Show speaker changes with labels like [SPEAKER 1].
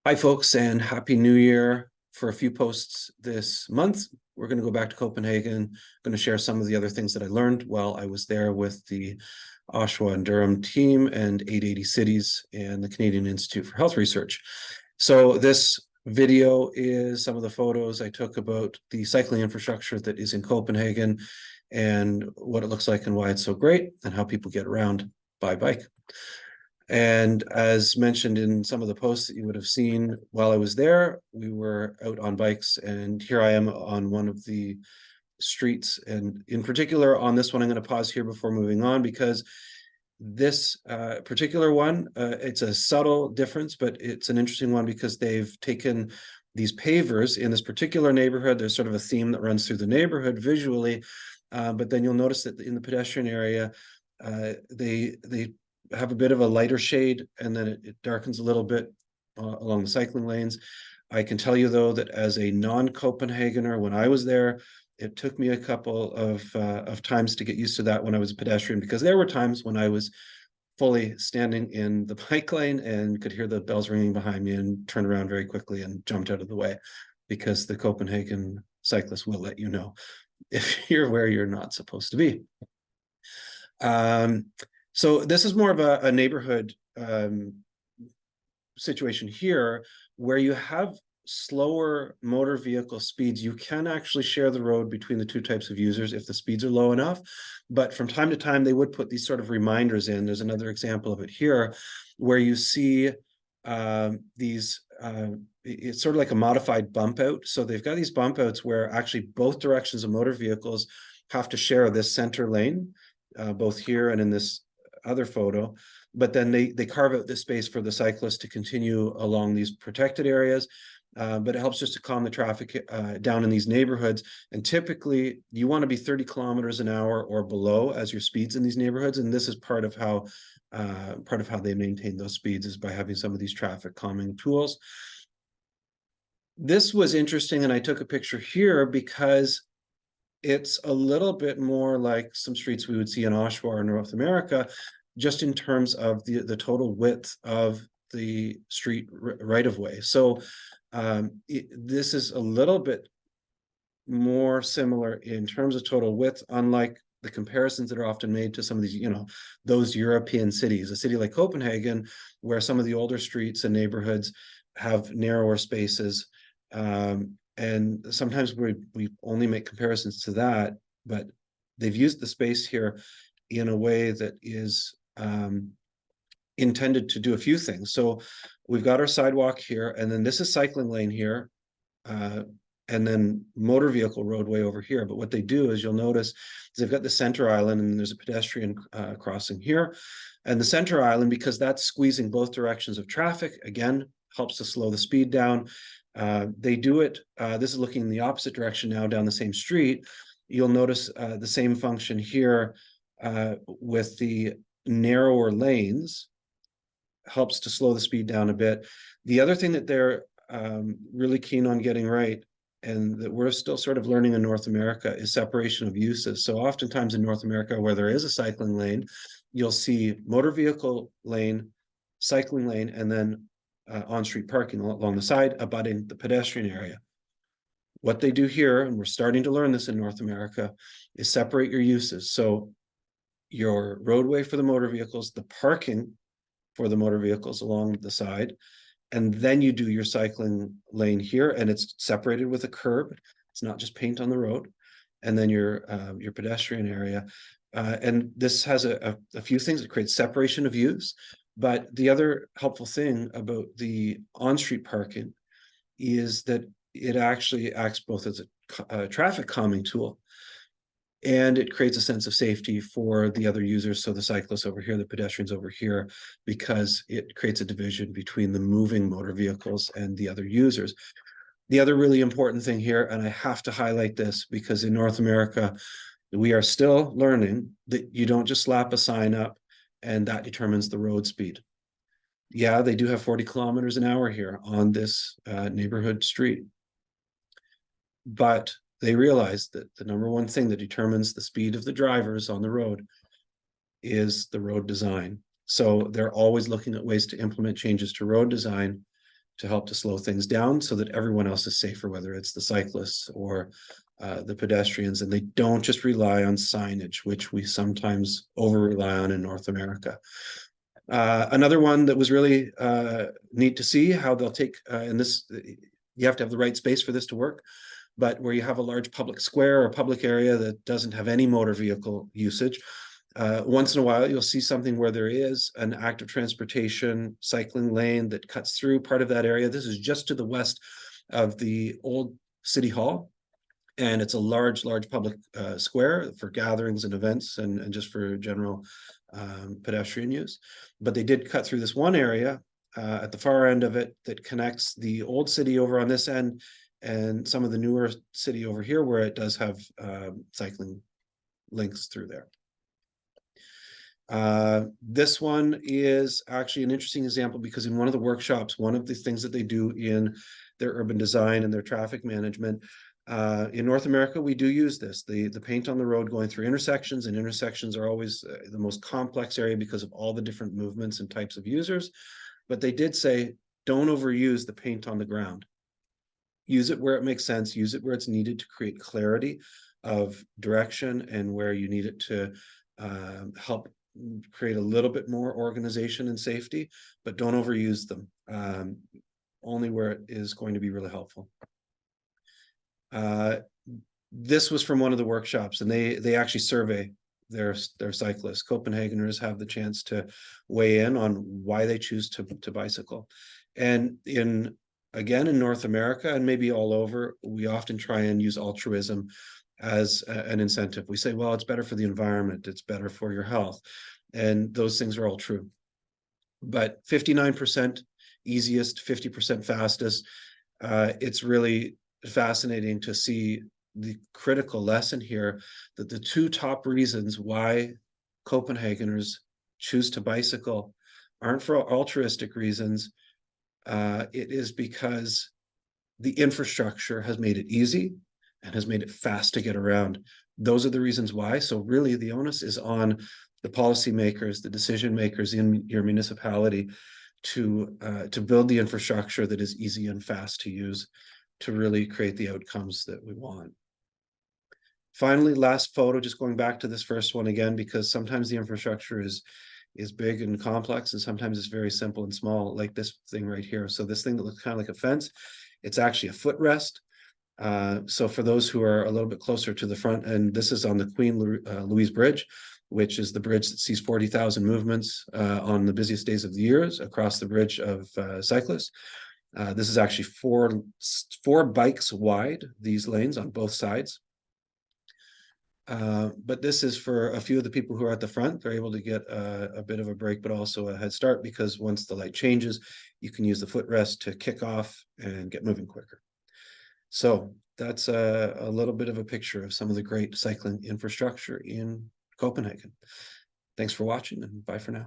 [SPEAKER 1] Hi, folks, and Happy New Year. For a few posts this month, we're going to go back to Copenhagen. I'm going to share some of the other things that I learned while I was there with the Oshawa and Durham team and 880 Cities and the Canadian Institute for Health Research. So this video is some of the photos I took about the cycling infrastructure that is in Copenhagen and what it looks like and why it's so great and how people get around by bike. And as mentioned in some of the posts that you would have seen while I was there, we were out on bikes, and here I am on one of the streets. And in particular, on this one, I'm going to pause here before moving on because this particular one, it's a subtle difference, but it's an interesting one because they've taken these pavers in this particular neighborhood. There's sort of a theme that runs through the neighborhood visually, but then you'll notice that in the pedestrian area, they have a bit of a lighter shade, and then it darkens a little bit along the cycling lanes. I can tell you, though, that as a non-Copenhagener, when I was there, it took me a couple of times to get used to that when I was a pedestrian, because there were times when I was fully standing in the bike lane and could hear the bells ringing behind me and turned around very quickly and jumped out of the way, because the Copenhagen cyclists will let you know if you're where you're not supposed to be. So this is more of a neighborhood situation here, where you have slower motor vehicle speeds. You can actually share the road between the two types of users if the speeds are low enough. But from time to time, they would put these sort of reminders in. There's another example of it here, where you see these, it's sort of like a modified bump out. So they've got these bump outs where actually both directions of motor vehicles have to share this center lane, both here and in this other photo, but then they carve out this space for the cyclists to continue along these protected areas. But it helps just to calm the traffic down in these neighborhoods. And typically you want to be 30 kilometers an hour or below as your speeds in these neighborhoods. And this is part of how they maintain those speeds, is by having some of these traffic calming tools. This was interesting, and I took a picture here because it's a little bit more like some streets we would see in Oshawa or North America, just in terms of the total width of the street right of way. So this is a little bit more similar in terms of total width, unlike the comparisons that are often made to some of these, those European cities. A city like Copenhagen, where some of the older streets and neighborhoods have narrower spaces. And sometimes we only make comparisons to that, but they've used the space here in a way that is intended to do a few things. So we've got our sidewalk here, and then this is cycling lane here, and then motor vehicle roadway over here. But what they do is, you'll notice, is they've got the center island, and there's a pedestrian crossing here. And the center island, because that's squeezing both directions of traffic, again, helps to slow the speed down. They do it, this is looking in the opposite direction now down the same street. You'll notice the same function here with the narrower lanes, helps to slow the speed down a bit. The other thing that they're really keen on getting right, and that we're still sort of learning in North America, is separation of uses. So oftentimes in North America, where there is a cycling lane, you'll see motor vehicle lane, cycling lane, and then on-street parking along the side, abutting the pedestrian area. What they do here, and we're starting to learn this in North America, is separate your uses. So your roadway for the motor vehicles, the parking for the motor vehicles along the side, and then you do your cycling lane here, and it's separated with a curb. It's not just paint on the road. And then your pedestrian area. And this has a few things. It creates separation of use. But the other helpful thing about the on-street parking is that it actually acts both as a traffic calming tool, and it creates a sense of safety for the other users. So the cyclists over here, the pedestrians over here, because it creates a division between the moving motor vehicles and the other users. The other really important thing here, and I have to highlight this because in North America, we are still learning that you don't just slap a sign up and that determines the road speed. Yeah, they do have 40 kilometers an hour here on this neighborhood street. But they realize that the number one thing that determines the speed of the drivers on the road is the road design. So they're always looking at ways to implement changes to road design to help to slow things down so that everyone else is safer, whether it's the cyclists or the pedestrians, and they don't just rely on signage, which we sometimes over rely on in North America. Another one that was really neat to see how they'll take, and this, you have to have the right space for this to work, but where you have a large public square or public area that doesn't have any motor vehicle usage, once in a while you'll see something where there is an active transportation cycling lane that cuts through part of that area. This is just to the west of the old City Hall, and it's a large public square for gatherings and events and just for general pedestrian use. But they did cut through this one area at the far end of it that connects the old city over on this end and some of the newer city over here, where it does have cycling links through there. This one is actually an interesting example because in one of the workshops, one of the things that they do in their urban design and their traffic management, in North America, we do use this, the paint on the road going through intersections, and intersections are always the most complex area because of all the different movements and types of users. But they did say, don't overuse the paint on the ground. Use it where it makes sense, use it where it's needed to create clarity of direction and where you need it to help create a little bit more organization and safety, but don't overuse them, only where it is going to be really helpful. This was from one of the workshops, and they actually survey their cyclists. Copenhageners have the chance to weigh in on why they choose to bicycle. And again, in North America and maybe all over, we often try and use altruism as an incentive. We say, well, it's better for the environment, it's better for your health. And those things are all true. But 59% easiest, 50% fastest, it's really fascinating to see the critical lesson here that the two top reasons why Copenhageners choose to bicycle aren't for altruistic reasons. It is because the infrastructure has made it easy and has made it fast to get around. Those are the reasons why. So really the onus is on the policymakers, the decision makers in your municipality to build the infrastructure that is easy and fast to use to really create the outcomes that we want. Finally, last photo, just going back to this first one again, because sometimes the infrastructure is big and complex, and sometimes it's very simple and small, like this thing right here. So this thing that looks kind of like a fence, it's actually a footrest. So for those who are a little bit closer to the front, and this is on the Queen Louise Bridge, which is the bridge that sees 40,000 movements on the busiest days of the years across the bridge of cyclists. This is actually four bikes wide, these lanes on both sides. But this is for a few of the people who are at the front. They're able to get a bit of a break, but also a head start, because once the light changes, you can use the footrest to kick off and get moving quicker. So that's a little bit of a picture of some of the great cycling infrastructure in Copenhagen. Thanks for watching, and bye for now.